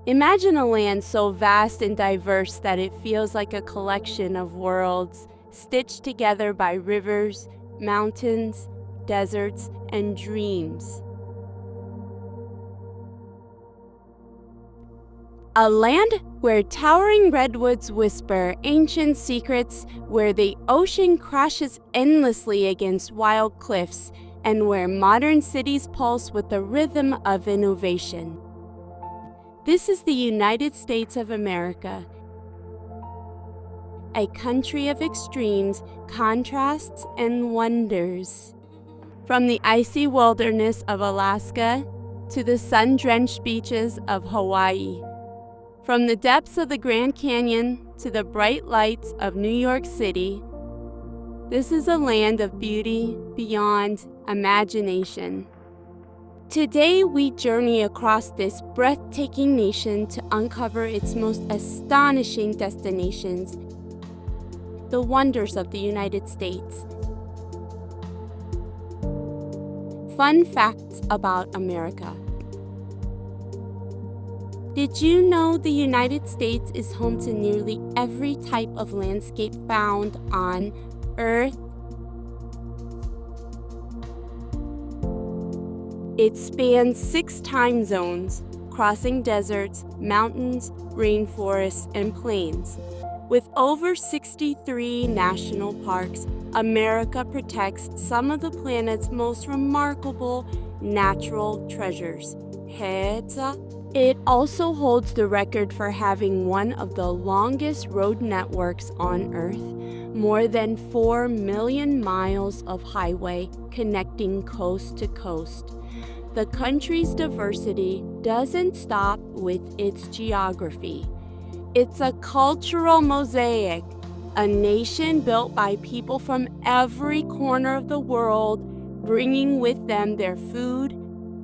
Imagine a land so vast and diverse that it feels like a collection of worlds stitched together by rivers, mountains, deserts, and dreams. A land where towering redwoods whisper ancient secrets, where the ocean crashes endlessly against wild cliffs, and where modern cities pulse with the rhythm of innovation. This is the United States of America, a country of extremes, contrasts, and wonders. From the icy wilderness of Alaska to the sun-drenched beaches of Hawaii. From the depths of the Grand Canyon to the bright lights of New York City, this is a land of beauty beyond imagination. Today, we journey across this breathtaking nation to uncover its most astonishing destinations, the wonders of the United States. Fun facts about America. Did you know the United States is home to nearly every type of landscape found on Earth? It spans 6 time zones, crossing deserts, mountains, rainforests, and plains. With over 63 national parks, America protects some of the planet's most remarkable natural treasures. Heads up. It also holds the record for having one of the longest road networks on Earth, more than 4 million miles of highway connecting coast to coast. The country's diversity doesn't stop with its geography. It's a cultural mosaic, a nation built by people from every corner of the world, bringing with them their food,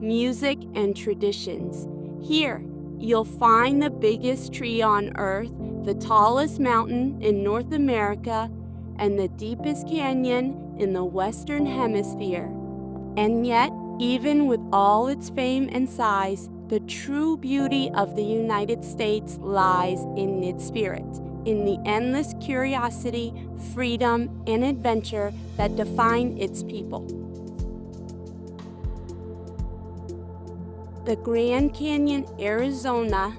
music, and traditions. Here, you'll find the biggest tree on Earth, the tallest mountain in North America, and the deepest canyon in the Western Hemisphere. And yet, even with all its fame and size, the true beauty of the United States lies in its spirit, in the endless curiosity, freedom, and adventure that define its people. The Grand Canyon, Arizona.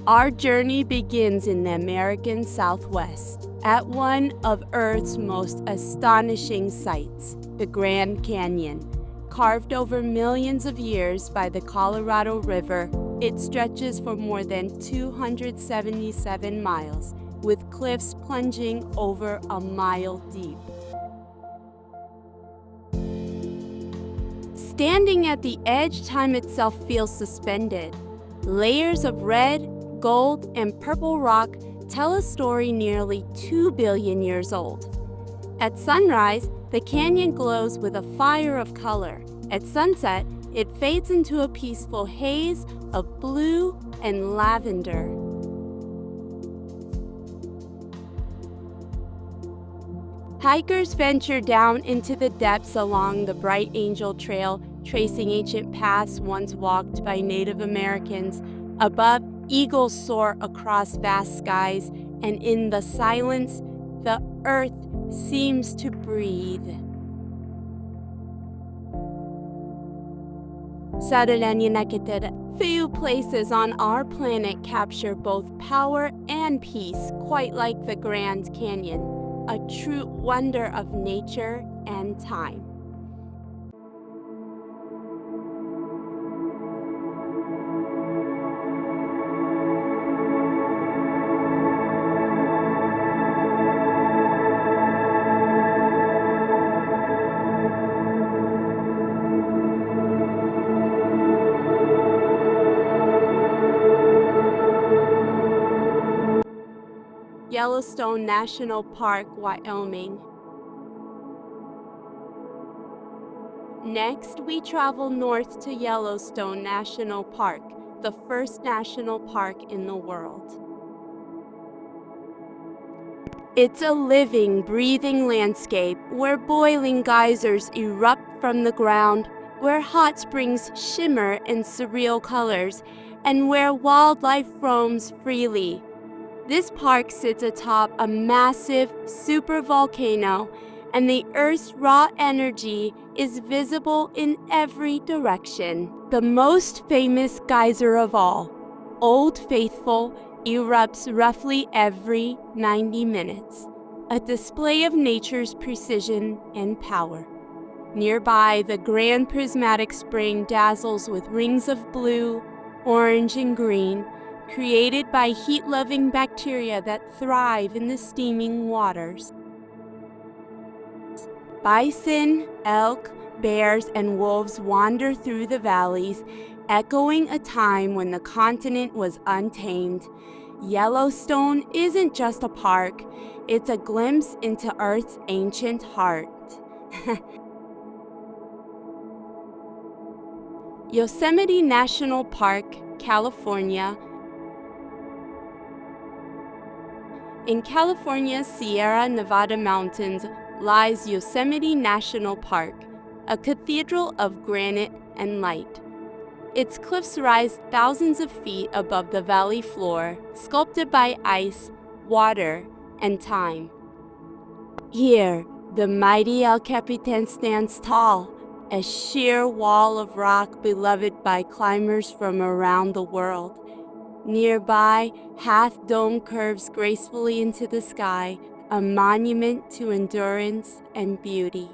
Our journey begins in the American Southwest, at one of Earth's most astonishing sights, the Grand Canyon. Carved over millions of years by the Colorado River, it stretches for more than 277 miles, with cliffs plunging over a mile deep. Standing at the edge, time itself feels suspended. Layers of red, gold, and purple rock tell a story nearly 2 billion years old. At sunrise, the canyon glows with a fire of color. At sunset, it fades into a peaceful haze of blue and lavender. Hikers venture down into the depths along the Bright Angel Trail, tracing ancient paths once walked by Native Americans. Above, eagles soar across vast skies, and in the silence, the earth seems to breathe. Few places on our planet capture both power and peace quite like the Grand Canyon, a true wonder of nature and time. Yellowstone National Park, Wyoming. Next, we travel north to Yellowstone National Park, the first national park in the world. It's a living, breathing landscape where boiling geysers erupt from the ground, where hot springs shimmer in surreal colors and where wildlife roams freely. This park sits atop a massive supervolcano, and the Earth's raw energy is visible in every direction. The most famous geyser of all, Old Faithful, erupts roughly every 90 minutes, a display of nature's precision and power. Nearby, the Grand Prismatic Spring dazzles with rings of blue, orange, and green, created by heat-loving bacteria that thrive in the steaming waters. Bison, elk, bears, and wolves wander through the valleys, echoing a time when the continent was untamed. Yellowstone isn't just a park, it's a glimpse into Earth's ancient heart. Yosemite National Park, California. In California's Sierra Nevada mountains lies Yosemite National Park, a cathedral of granite and light. Its cliffs rise thousands of feet above the valley floor, sculpted by ice, water, and time. Here, the mighty El Capitan stands tall, a sheer wall of rock beloved by climbers from around the world. Nearby, Half Dome curves gracefully into the sky, a monument to endurance and beauty.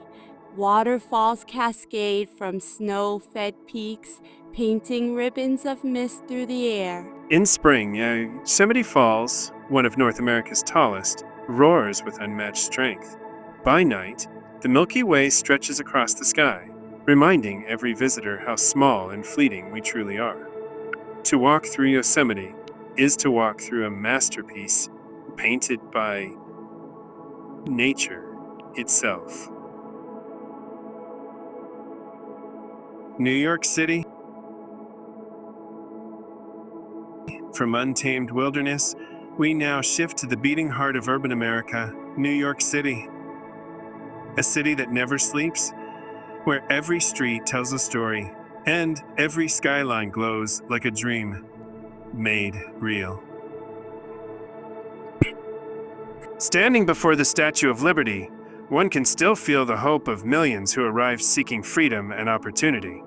Waterfalls cascade from snow-fed peaks, painting ribbons of mist through the air. In spring, Yosemite Falls, one of North America's tallest, roars with unmatched strength. By night, the Milky Way stretches across the sky, reminding every visitor how small and fleeting we truly are. To walk through Yosemite is to walk through a masterpiece painted by nature itself. New York City. From untamed wilderness, we now shift to the beating heart of urban America, New York City. A city that never sleeps, where every street tells a story, and every skyline glows like a dream made real. Standing before the Statue of Liberty, one can still feel the hope of millions who arrived seeking freedom and opportunity.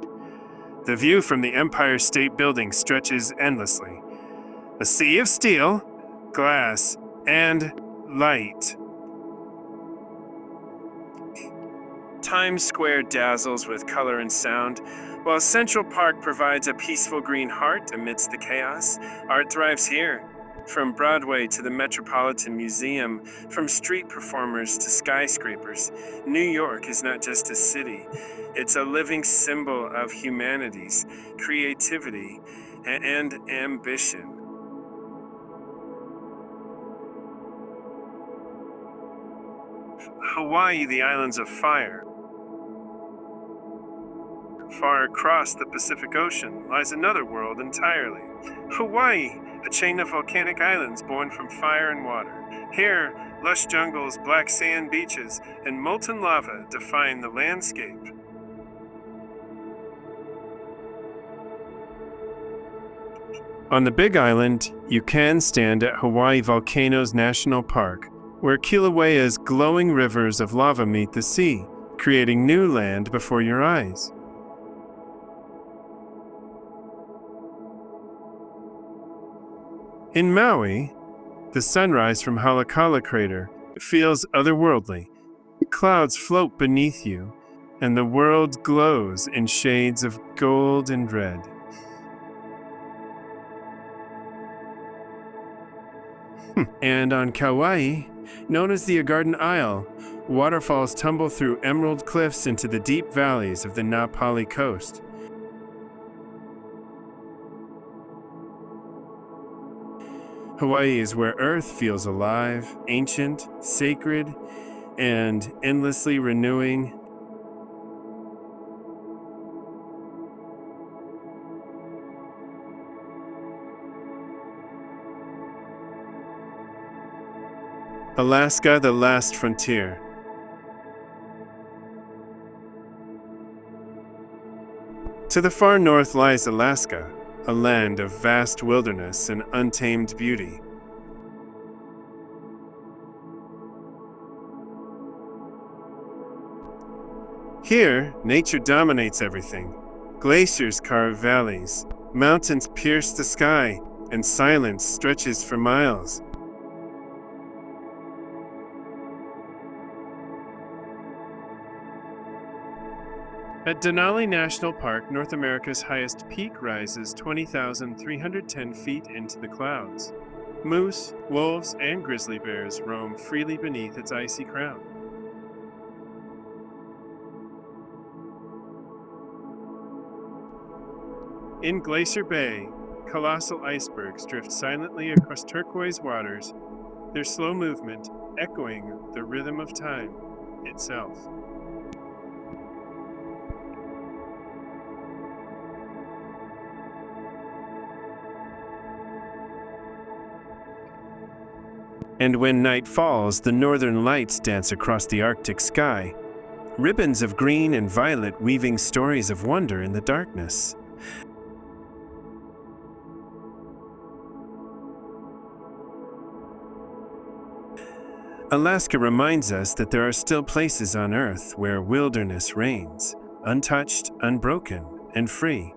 The view from the Empire State Building stretches endlessly. A sea of steel, glass, and light. Times Square dazzles with color and sound, while Central Park provides a peaceful green heart amidst the chaos. Art thrives here. From Broadway to the Metropolitan Museum, from street performers to skyscrapers, New York is not just a city. It's a living symbol of humanity's creativity and ambition. Hawaii, the islands of fire. Far across the Pacific Ocean lies another world entirely. Hawaii, a chain of volcanic islands born from fire and water. Here, lush jungles, black sand beaches, and molten lava define the landscape. On the Big Island, you can stand at Hawaii Volcanoes National Park, where Kilauea's glowing rivers of lava meet the sea, creating new land before your eyes. In Maui, the sunrise from Halakala Crater feels otherworldly. Clouds float beneath you, and the world glows in shades of gold and red. And on Kauai, known as the Garden Isle, waterfalls tumble through emerald cliffs into the deep valleys of the Na Pali coast. Hawaii is where Earth feels alive, ancient, sacred, and endlessly renewing. Alaska, the last frontier. To the far north lies Alaska, a land of vast wilderness and untamed beauty. Here, nature dominates everything. Glaciers carve valleys, mountains pierce the sky, and silence stretches for miles. At Denali National Park, North America's highest peak rises 20,310 feet into the clouds. Moose, wolves, and grizzly bears roam freely beneath its icy crown. In Glacier Bay, colossal icebergs drift silently across turquoise waters, their slow movement echoing the rhythm of time itself. And when night falls, the northern lights dance across the Arctic sky, ribbons of green and violet weaving stories of wonder in the darkness. Alaska reminds us that there are still places on Earth where wilderness reigns, untouched, unbroken, and free.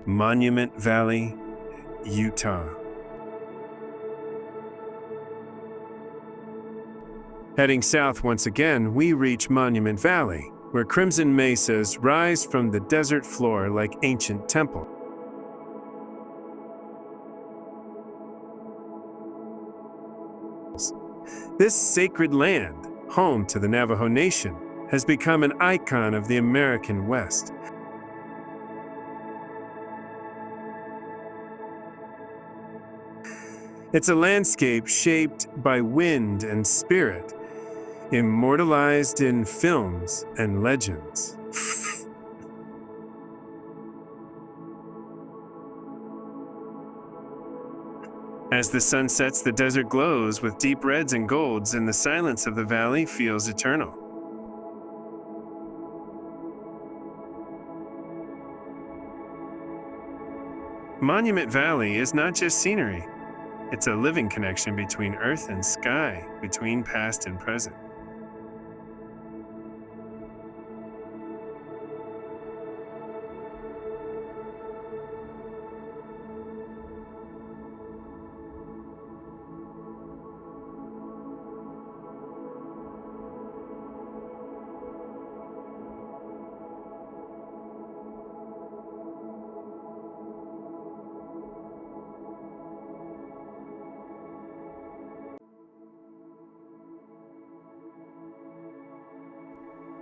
Monument Valley, Utah. Heading south once again, we reach Monument Valley, where crimson mesas rise from the desert floor like ancient temples. This sacred land, home to the Navajo Nation, has become an icon of the American West. It's a landscape shaped by wind and spirit, immortalized in films and legends. As the sun sets, the desert glows with deep reds and golds, and the silence of the valley feels eternal. Monument Valley is not just scenery. It's a living connection between earth and sky, between past and present.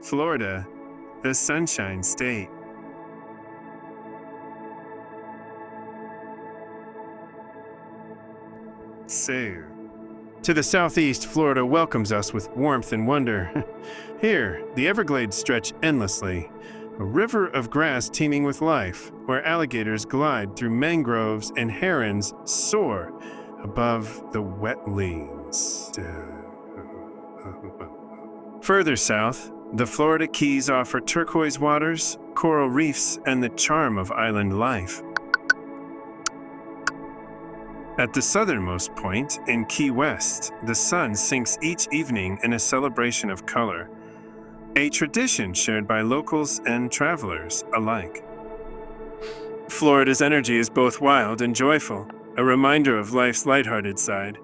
Florida, the Sunshine State. To the southeast, Florida welcomes us with warmth and wonder. Here, the Everglades stretch endlessly, a river of grass teeming with life, where alligators glide through mangroves and herons soar above the wetlands. Further south, the Florida Keys offer turquoise waters, coral reefs, and the charm of island life. At the southernmost point, in Key West, the sun sinks each evening in a celebration of color, a tradition shared by locals and travelers alike. Florida's energy is both wild and joyful, a reminder of life's lighthearted side.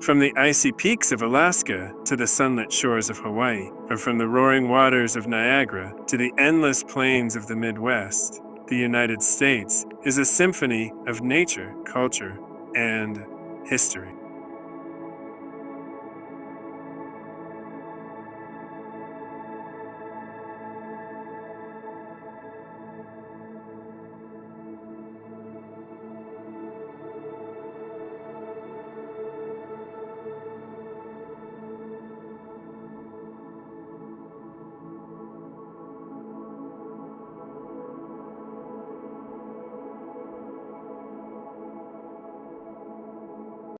From the icy peaks of Alaska to the sunlit shores of Hawaii, or from the roaring waters of Niagara to the endless plains of the Midwest, the United States is a symphony of nature, culture, and history.